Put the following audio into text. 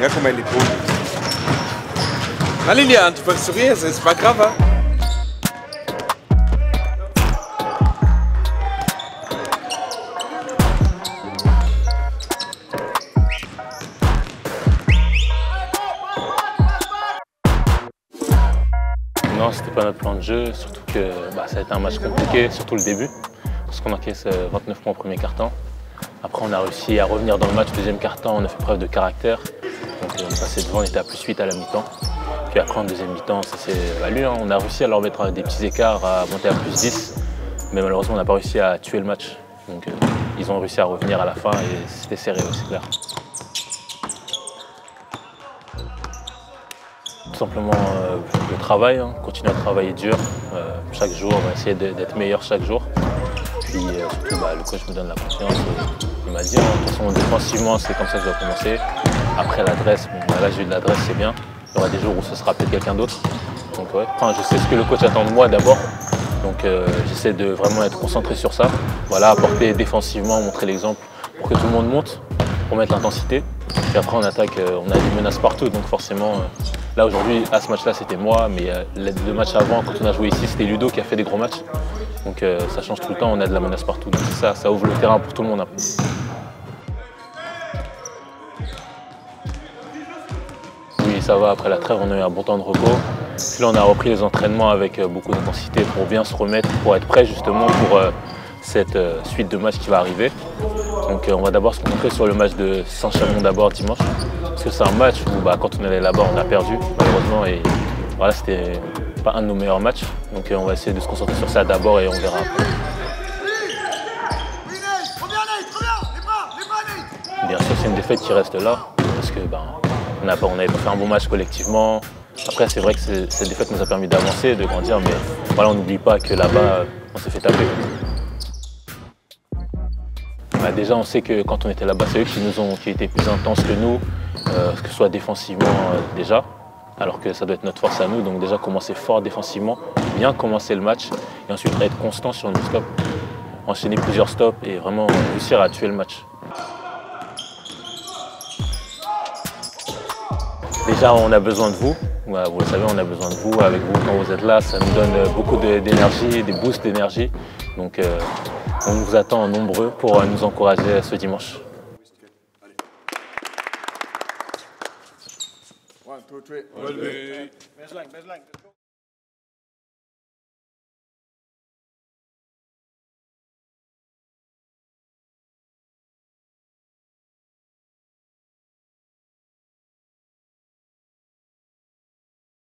Regarde comment elle est beau. Ah Liliane, tu peux sourire, c'est pas grave, hein? Non, c'était pas notre plan de jeu, surtout que ça a été un match compliqué, surtout le début, parce qu'on encaisse 29 points au premier quart-temps. Après, on a réussi à revenir dans le match, deuxième quart-temps, on a fait preuve de caractère. Donc on est passé devant, on était à +8 à la mi-temps. Puis après, en deuxième mi-temps, ça s'est valu. Hein. On a réussi à leur mettre des petits écarts, à monter à +10. Mais malheureusement, on n'a pas réussi à tuer le match. Donc ils ont réussi à revenir à la fin et c'était serré, c'est clair. Tout simplement le travail, hein. Continuer à travailler dur chaque jour, essayer d'être meilleur chaque jour. Puis surtout, le coach me donne la confiance. Il m'a dit, de toute façon, défensivement, c'est comme ça que je dois commencer. Après l'adresse, là j'ai eu de l'adresse, c'est bien. Il y aura des jours où ce sera peut-être quelqu'un d'autre. Donc ouais, je sais ce que le coach attend de moi d'abord. Donc j'essaie de vraiment être concentré sur ça. Voilà, apporter défensivement, montrer l'exemple pour que tout le monde monte, pour mettre l'intensité. Puis après en attaque, on a des menaces partout, donc forcément, là aujourd'hui, à ce match-là, c'était moi, mais le match avant, quand on a joué ici, c'était Ludo qui a fait des gros matchs. Donc ça change tout le temps, on a de la menace partout. Donc ça ouvre le terrain pour tout le monde après. Oui, ça va, après la trêve, on a eu un bon temps de repos. Puis là, on a repris les entraînements avec beaucoup d'intensité pour bien se remettre, pour être prêt justement pour cette suite de matchs qui va arriver. Donc on va d'abord se concentrer sur le match de Saint-Chamond d'abord dimanche. Parce que c'est un match où quand on allait là-bas, on a perdu malheureusement. Et voilà, c'était pas un de nos meilleurs matchs. Donc on va essayer de se concentrer sur ça d'abord et on verra après. Bien sûr, c'est une défaite qui reste là. Parce que on n'avait pas fait un bon match collectivement. Après, c'est vrai que cette défaite nous a permis d'avancer, de grandir. Mais voilà, on n'oublie pas que là-bas, on s'est fait taper. Déjà, on sait que quand on était là-bas, c'est eux qui étaient plus intenses que nous, que ce soit défensivement déjà, alors que ça doit être notre force à nous. Donc déjà, commencer fort défensivement, bien commencer le match, et ensuite être constant sur nos stops, enchaîner plusieurs stops et vraiment réussir à tuer le match. Déjà, on a besoin de vous. Vous le savez, on a besoin de vous. Avec vous, quand vous êtes là, ça nous donne beaucoup d'énergie, des boosts d'énergie. Donc, on vous attend nombreux pour nous encourager ce dimanche. 1, 2, 3.